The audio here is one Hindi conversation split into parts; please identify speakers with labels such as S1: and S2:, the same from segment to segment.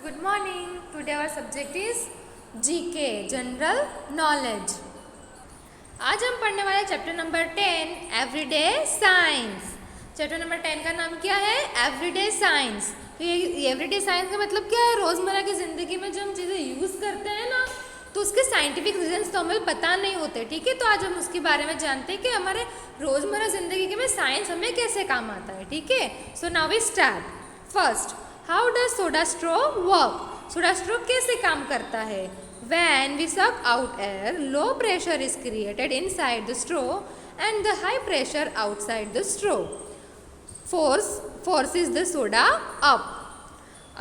S1: Good morning. Today our subject is GK, General Knowledge. आज हम पढ़ने वाले chapter number 10 everyday science. Chapter number 10 का नाम क्या है? Everyday science. तो ये एवरीडे साइंस का मतलब क्या है? रोज़मर्रा की ज़िंदगी में जो हम चीज़ें यूज़ करते हैं ना, तो उसके साइंटिफिक रीजंस तो हमें पता नहीं होते। ठीक है, तो आज हम उसके बारे में जानते हैं कि हमारे रोज़मर्रा ज़िंदगी में साइंस हमें कैसे काम आता है। ठीक है, so now we start. First, how does soda straw work? Soda straw कैसे काम करता है? When we suck out air, low pressure is created inside the straw and the high pressure outside the straw. Forces the soda up.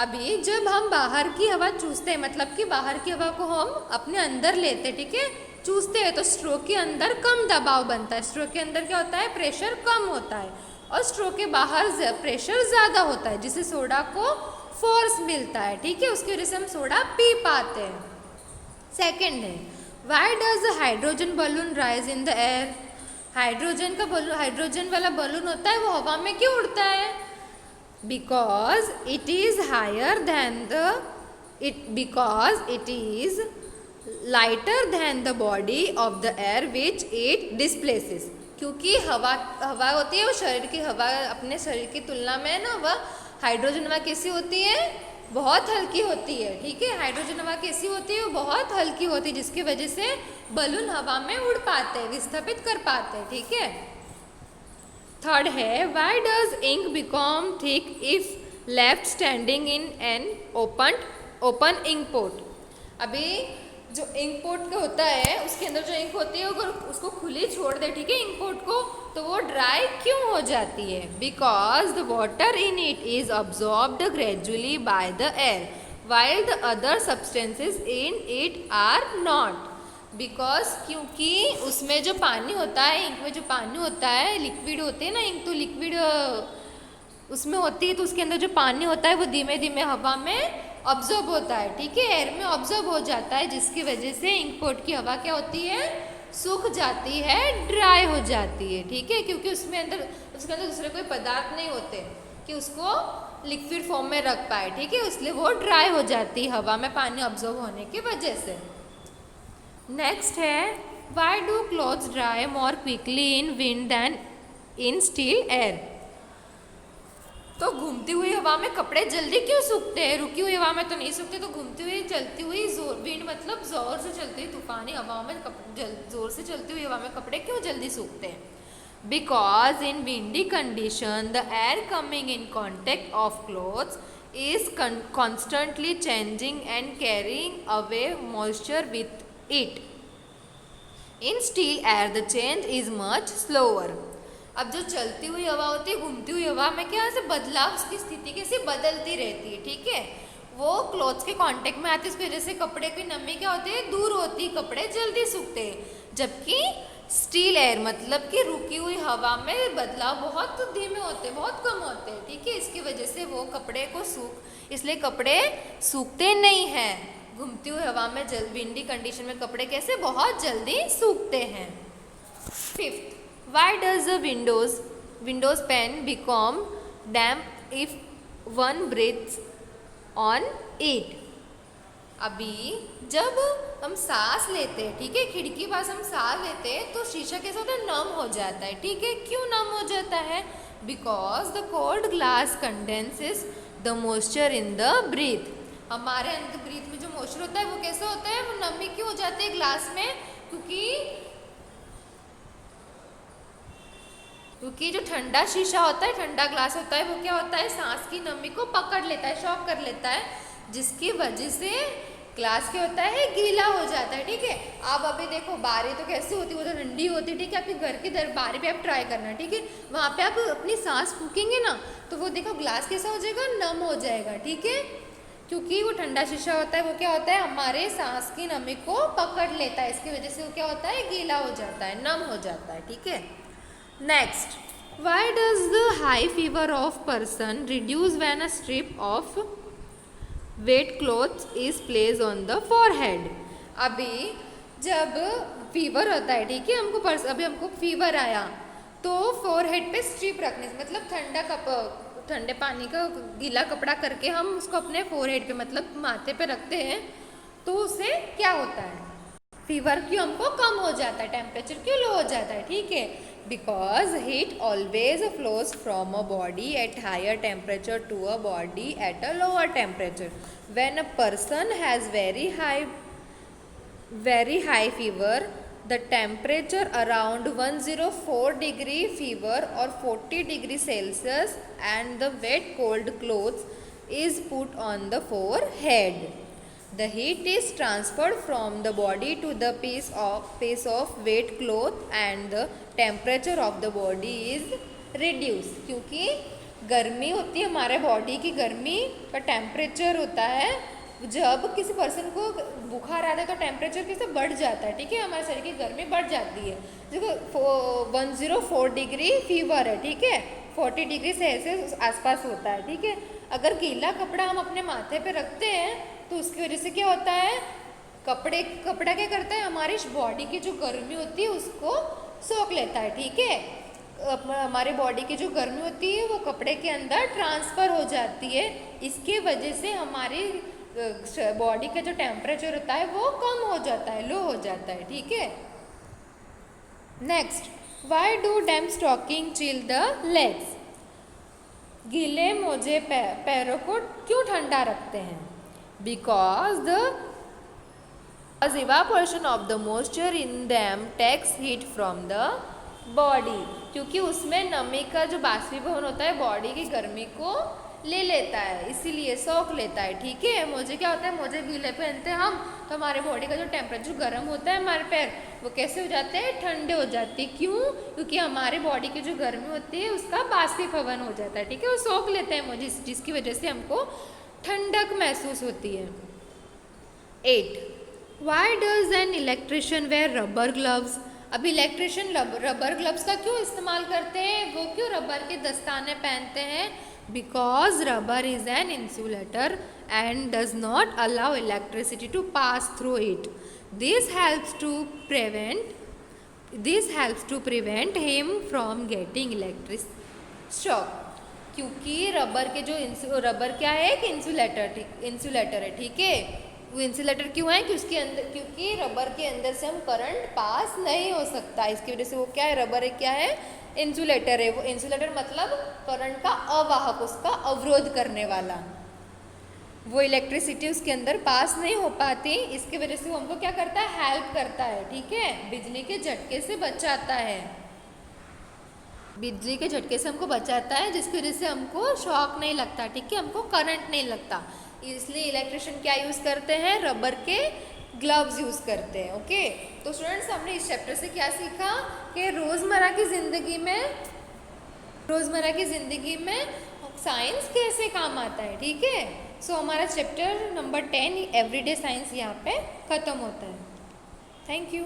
S1: अभी जब हम बाहर की हवा चूसते हैं, मतलब कि बाहर की हवा को हम अपने अंदर लेते हैं, ठीक है, चूसते हैं, तो स्ट्रो के अंदर कम दबाव बनता है। स्ट्रो के अंदर क्या होता है? प्रेशर कम होता है, और स्ट्रो के बाहर प्रेशर ज़्यादा होता है, जिससे सोडा को फोर्स मिलता है। ठीक है, उसकी वजह से हम सोडा पी पाते हैं। सेकेंड है, why does hydrogen balloon rise in the air? Hydrogen का बलून, हाइड्रोजन वाला बलून होता है, वो हवा में क्यों उड़ता है? Because it is higher than because it is lighter than the body of the air which it displaces. क्योंकि हवा होती है, वो शरीर की हवा, अपने शरीर की तुलना में ना, वह हाइड्रोजन हवा कैसी होती है? बहुत हल्की होती है। ठीक है, हाइड्रोजन हवा कैसी होती है? वो बहुत हल्की होती है, जिसकी वजह से बलून हवा में उड़ पाते हैं, विस्थापित कर पाते हैं। ठीक है। थर्ड है, why does ink become thick if left standing in an open ink pot? अभी जो इंक पोट का होता है, उसके अंदर जो इंक होती है, अगर उसको खुली छोड़ दे, ठीक है, इंक पोट को, तो वो ड्राई क्यों हो जाती है? Because the water in it is absorbed gradually by the air while the other substances in it are not. Because क्योंकि उसमें जो पानी होता है, इंक में जो पानी होता है, लिक्विड होते हैं ना, इंक तो लिक्विड उसमें होती है, तो उसके अंदर जो पानी होता है वो धीमे धीमे हवा में ऑब्जॉर्ब होता है। ठीक है, एयर में ऑब्जॉर्ब हो जाता है, जिसकी वजह से इंक पोट की हवा क्या होती है? सूख जाती है, ड्राई हो जाती है। ठीक है, क्योंकि उसके अंदर दूसरे कोई पदार्थ नहीं होते कि उसको लिक्विड फॉर्म में रख पाए। ठीक है, इसलिए वो ड्राई हो जाती है हवा में पानी ऑब्जॉर्ब होने की वजह से। नेक्स्ट है, why do clothes dry more quickly in wind than in still air? तो घूमती हुई हवा में कपड़े जल्दी क्यों सूखते हैं? रुकी हुई हवा में तो नहीं सूखते। तो घूमती हुई, चलती हुई, विंड मतलब जोर से चलती हुई तूफानी हवाओं में जोर से चलती हुई हवा में कपड़े क्यों जल्दी सूखते हैं? Because in windy condition the air coming in contact of clothes is constantly changing and carrying away moisture with it. In still air the change is much slower. अब जो चलती हुई हवा होती है, घूमती हुई हवा में क्या है? बदलाव, उसकी स्थिति कैसे बदलती रहती है। ठीक है, वो क्लॉथ्स के कांटेक्ट में आती है, उसकी वजह से कपड़े की नमी क्या होती है? दूर होती है, कपड़े जल्दी सूखते हैं। जबकि स्टील एयर मतलब कि रुकी हुई हवा में बदलाव बहुत धीमे होते हैं, बहुत कम होते हैं। ठीक है, इसकी वजह से वो कपड़े को इसलिए कपड़े सूखते नहीं हैं। घूमती हुई हवा में विंडी कंडीशन में कपड़े कैसे बहुत जल्दी सूखते हैं। Fifth, why does the windows pane become damp if one breathes on it? अभी जब हम सांस लेते हैं, ठीक है, खिड़की के पास हम सांस लेते हैं, तो शीशा कैसा होता है? नम हो जाता है। ठीक है, क्यों नम हो जाता है? Because the cold glass condenses the moisture in the breath. हमारे अंदर ब्रीथ में जो मॉइस्चर होता है वो कैसा होता है? वो नमी क्यों हो जाती है ग्लास में? क्योंकि जो ठंडा शीशा होता है, ठंडा ग्लास होता है, वो क्या होता है? सांस की नमी को पकड़ लेता है, शॉक कर लेता है, जिसकी वजह से ग्लास क्या होता है? गीला हो जाता है। ठीक है, आप अभी देखो बारी तो कैसी होती है? वो तो ठंडी होती है। ठीक है, आपके घर की बारी पे आप ट्राई करना। ठीक है, वहाँ पे आप अपनी सांस फूकेंगे ना, तो वो देखो ग्लास कैसा हो जाएगा? नम हो जाएगा। ठीक है, क्योंकि वो ठंडा शीशा होता है, वो क्या होता है? हमारे सांस की नमी को पकड़ लेता है, इसकी वजह से वो क्या होता है? गीला हो जाता है, नम हो जाता है। ठीक है। Next, why does the high fever of person reduce when a strip of wet cloth is placed on the forehead? अभी जब फीवर होता है, ठीक है, अभी हमको फीवर आया, तो फोरहेड पे स्ट्रिप रखने से, मतलब ठंडे पानी का गीला कपड़ा करके हम उसको अपने फोरहेड पे मतलब माथे पे रखते हैं तो उससे क्या होता है, फीवर क्यों हमको कम हो जाता है, टेम्परेचर क्यों लो हो जाता है, ठीक है। Because heat always flows from a body at higher temperature to a body at a lower temperature. When a person has very high fever, the temperature around 104 degree fever or 40 degree Celsius and the wet cold clothes is put on the forehead. The heat is transferred from the body to the piece of wet cloth and the temperature of the body is reduced. क्योंकि गर्मी होती है हमारे बॉडी की, गर्मी का टेम्परेचर होता है, जब किसी पर्सन को बुखार आता है तो टेम्परेचर कैसे बढ़ जाता है, ठीक है, हमारे शरीर की गर्मी बढ़ जाती है। देखो 104 डिग्री फीवर है, ठीक है, 40 डिग्री सेल्सियस आसपास होता है, ठीक है। अगर गीला कपड़ा हम अपने माथे पे रखते हैं तो उसकी वजह से क्या होता है, कपड़ा क्या करता है, हमारी बॉडी की जो गर्मी होती है उसको सोख लेता है, ठीक है। हमारे बॉडी की जो गर्मी होती है वो कपड़े के अंदर ट्रांसफ़र हो जाती है, इसके वजह से हमारी बॉडी का जो टेम्परेचर होता है वो कम हो जाता है, लो हो जाता है, ठीक है। Next, why do damp stocking chill the legs? गीले मोजे पैरों को क्यों ठंडा रखते हैं? Because the evaporation of the moisture in them takes heat from the body, क्योंकि उसमें नमी का जो बाष्पीभवन होता है बॉडी की गर्मी को ले लेता है, इसीलिए सोख लेता है, ठीक है। मोजे क्या होता है, मोजे गीले पहनते हैं हम तो हमारे बॉडी का जो टेम्परेचर गर्म होता है हमारे पैर वो कैसे हो जाते हैं, ठंडे हो जाते हैं। क्यों? क्योंकि हमारे बॉडी की जो गर्मी होती है उसका बाष्पीभवन हो जाता है, ठीक है, वो सोख लेते हैं मोजे, जिसकी वजह से हमको ठंडक महसूस होती है। 8. Why does an electrician wear rubber gloves? अब इलेक्ट्रिशियन रबर ग्लव्स का क्यों इस्तेमाल करते हैं, वो क्यों रबर के दस्ताने पहनते हैं? Because rubber is an insulator and does not allow electricity to pass through it. This helps to prevent him from getting electric shock. क्योंकि रबर क्या है, एक इंसुलेटर है, ठीक है। वो इंसुलेटर क्यों है कि उसके अंदर, क्योंकि रबर के अंदर से हम करंट पास नहीं हो सकता, इसकी वजह से वो क्या है, रबर है, क्या है, इंसुलेटर है। वो इंसुलेटर मतलब करंट का अवाहक, उसका अवरोध करने वाला, वो इलेक्ट्रिसिटी उसके अंदर पास नहीं हो पाती, इसकी वजह से वो हमको क्या करता है, हेल्प करता है, ठीक है, बिजली के झटके से बचाता है, बिजली के झटके से हमको बचाता है, जिसकी वजह से हमको शॉक नहीं लगता, ठीक है, हमको करंट नहीं लगता। इसलिए इलेक्ट्रिशियन क्या यूज़ करते हैं, रबर के ग्लव्स यूज़ करते हैं, ओके। तो स्टूडेंट्स हमने इस चैप्टर से क्या सीखा कि रोज़मर्रा की ज़िंदगी में साइंस कैसे काम आता है, ठीक है। सो हमारा चैप्टर नंबर 10 एवरीडे साइंस यहाँ पे ख़त्म होता है। Thank you.